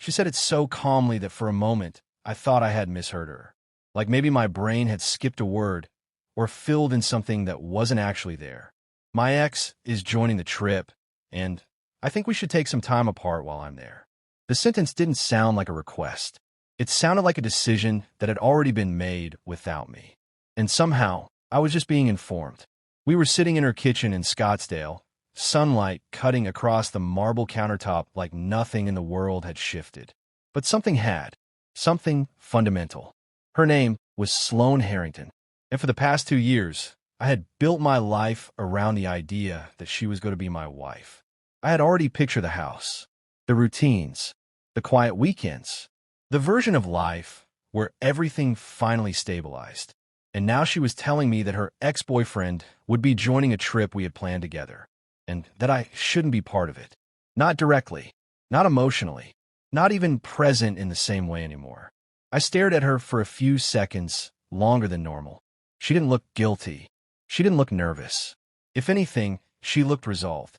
She said it so calmly that for a moment, I thought I had misheard her. Like maybe my brain had skipped a word or filled in something that wasn't actually there. My ex is joining the trip, and I think we should take some time apart while I'm there. The sentence didn't sound like a request. It sounded like a decision that had already been made without me. And somehow, I was just being informed. We were sitting in her kitchen in Scottsdale, sunlight cutting across the marble countertop like nothing in the world had shifted. But something had. Something fundamental. Her name was Sloane Harrington. And for the past 2 years, I had built my life around the idea that she was going to be my wife. I had already pictured the house, the routines, the quiet weekends, the version of life where everything finally stabilized. And now she was telling me that her ex-boyfriend would be joining a trip we had planned together, and that I shouldn't be part of it. Not directly, not emotionally, not even present in the same way anymore. I stared at her for a few seconds, longer than normal. She didn't look guilty. She didn't look nervous. If anything, she looked resolved.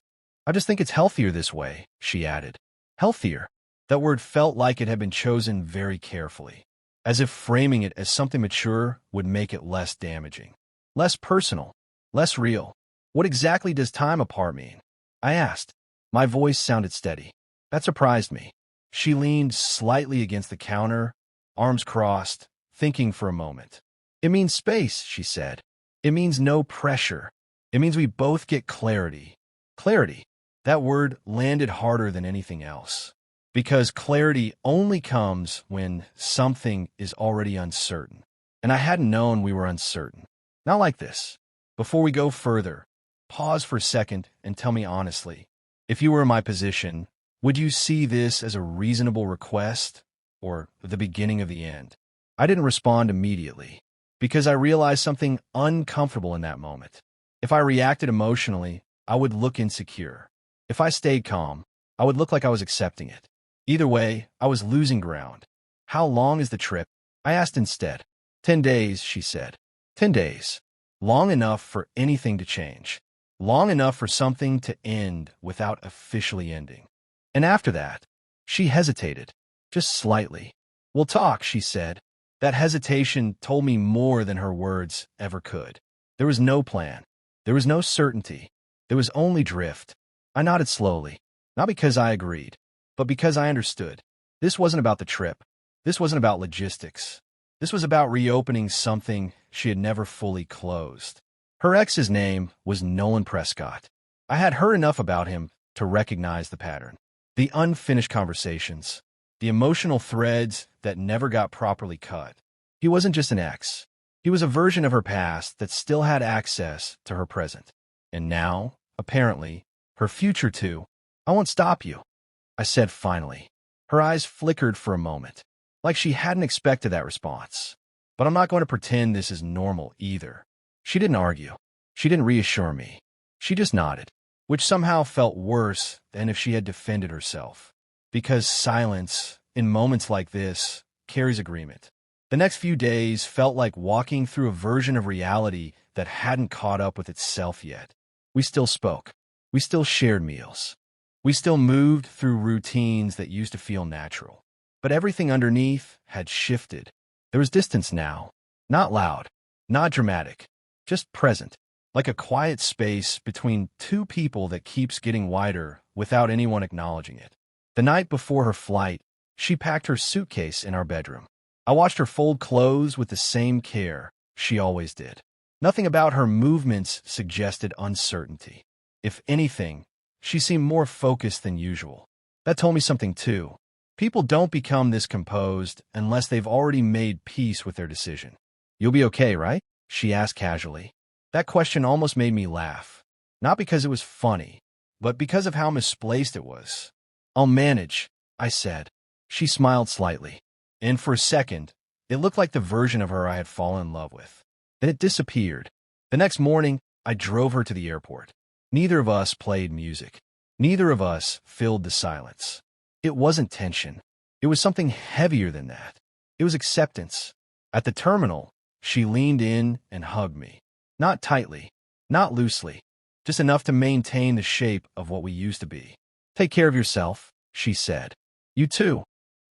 I just think it's healthier this way, she added. Healthier. That word felt like it had been chosen very carefully, as if framing it as something mature would make it less damaging, less personal, less real. What exactly does time apart mean? I asked. My voice sounded steady. That surprised me. She leaned slightly against the counter, arms crossed, thinking for a moment. It means space, she said. It means no pressure. It means we both get clarity. Clarity. That word landed harder than anything else. Because clarity only comes when something is already uncertain. And I hadn't known we were uncertain. Not like this. Before we go further, pause for a second and tell me honestly, if you were in my position, would you see this as a reasonable request or the beginning of the end? I didn't respond immediately because I realized something uncomfortable in that moment. If I reacted emotionally, I would look insecure. If I stayed calm, I would look like I was accepting it. Either way, I was losing ground. How long is the trip? I asked instead. 10 days, she said. 10 days. Long enough for anything to change. Long enough for something to end without officially ending. And after that, she hesitated, just slightly. We'll talk, she said. That hesitation told me more than her words ever could. There was no plan. There was no certainty. There was only drift. I nodded slowly, not because I agreed, but because I understood. This wasn't about the trip. This wasn't about logistics. This was about reopening something she had never fully closed. Her ex's name was Nolan Prescott. I had heard enough about him to recognize the pattern. The unfinished conversations, the emotional threads that never got properly cut. He wasn't just an ex. He was a version of her past that still had access to her present. And now, apparently, her future too. I won't stop you, I said finally. Her eyes flickered for a moment, like she hadn't expected that response. But I'm not going to pretend this is normal either. She didn't argue. She didn't reassure me. She just nodded, which somehow felt worse than if she had defended herself. Because silence, in moments like this, carries agreement. The next few days felt like walking through a version of reality that hadn't caught up with itself yet. We still spoke. We still shared meals. We still moved through routines that used to feel natural. But everything underneath had shifted. There was distance now. Not loud, not dramatic, just present. Like a quiet space between two people that keeps getting wider without anyone acknowledging it. The night before her flight, she packed her suitcase in our bedroom. I watched her fold clothes with the same care she always did. Nothing about her movements suggested uncertainty. If anything, she seemed more focused than usual. That told me something too. People don't become this composed unless they've already made peace with their decision. You'll be okay, right? She asked casually. That question almost made me laugh. Not because it was funny, but because of how misplaced it was. I'll manage, I said. She smiled slightly. And for a second, it looked like the version of her I had fallen in love with. Then it disappeared. The next morning, I drove her to the airport. Neither of us played music. Neither of us filled the silence. It wasn't tension. It was something heavier than that. It was acceptance. At the terminal, she leaned in and hugged me. Not tightly, not loosely, just enough to maintain the shape of what we used to be. Take care of yourself, she said. You too.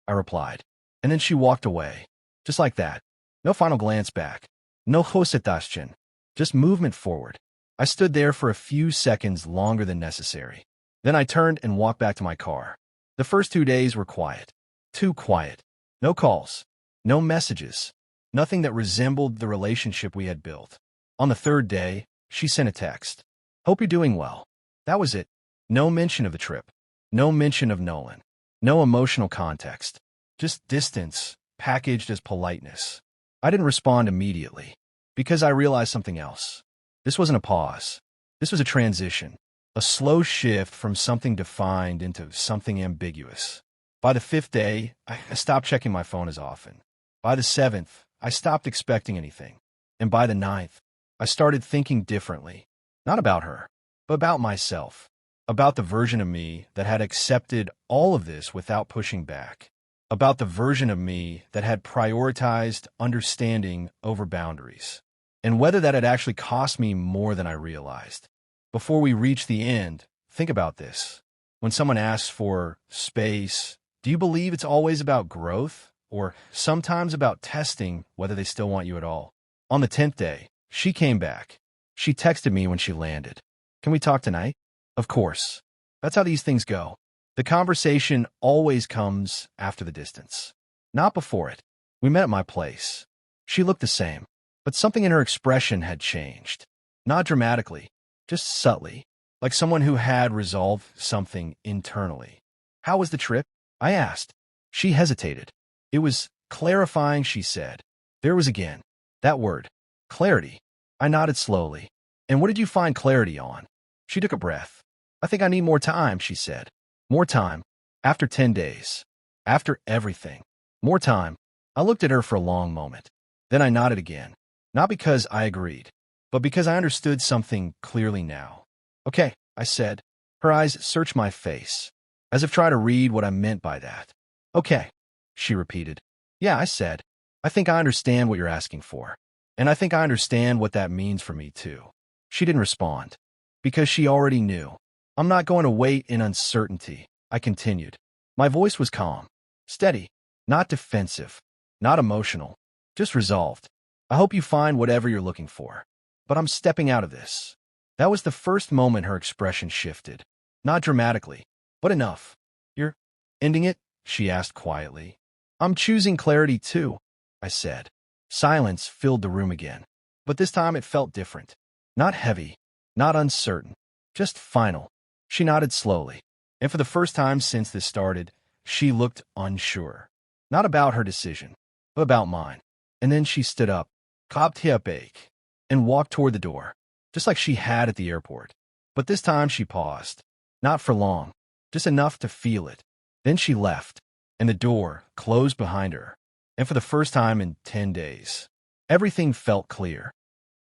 I replied. And then she walked away. Just like that. No final glance back. No hosetaschen. Just movement forward. I stood there for a few seconds longer than necessary. Then I turned and walked back to my car. The first 2 days were quiet. Too quiet. No calls. No messages. Nothing that resembled the relationship we had built. On the third day, she sent a text. Hope you're doing well. That was it. No mention of the trip. No mention of Nolan. No emotional context. Just distance, packaged as politeness. I didn't respond immediately, because I realized something else. This wasn't a pause. This was a transition. A slow shift from something defined into something ambiguous. By the 5th day, I stopped checking my phone as often. By the 7th, I stopped expecting anything. And by the 9th, I started thinking differently. Not about her, but about myself. About the version of me that had accepted all of this without pushing back. About the version of me that had prioritized understanding over boundaries. And whether that had actually cost me more than I realized. Before we reach the end, think about this. When someone asks for space, do you believe it's always about growth? Or sometimes about testing whether they still want you at all? On the 10th day, she came back. She texted me when she landed. Can we talk tonight? Of course. That's how these things go. The conversation always comes after the distance. Not before it. We met at my place. She looked the same, but something in her expression had changed. Not dramatically, just subtly, like someone who had resolved something internally. How was the trip? I asked. She hesitated. It was clarifying, she said. There was again. That word. Clarity. I nodded slowly. And what did you find clarity on? She took a breath. I think I need more time, she said. More time. After 10 days. After everything. More time. I looked at her for a long moment. Then I nodded again. Not because I agreed, but because I understood something clearly now. Okay, I said. Her eyes searched my face, as if trying to read what I meant by that. Okay, she repeated. Yeah, I said. I think I understand what you're asking for. And I think I understand what that means for me, too. She didn't respond, because she already knew. I'm not going to wait in uncertainty, I continued. My voice was calm, steady, not defensive, not emotional, just resolved. I hope you find whatever you're looking for. But I'm stepping out of this. That was the first moment her expression shifted. Not dramatically, but enough. You're ending it? She asked quietly. I'm choosing clarity too, I said. Silence filled the room again. But this time it felt different. Not heavy, not uncertain, just final. She nodded slowly, and for the first time since this started, she looked unsure. Not about her decision, but about mine. And then she stood up, copped hip ache, and walked toward the door, just like she had at the airport. But this time she paused. Not for long, just enough to feel it. Then she left, and the door closed behind her. And for the first time in 10 days, everything felt clear.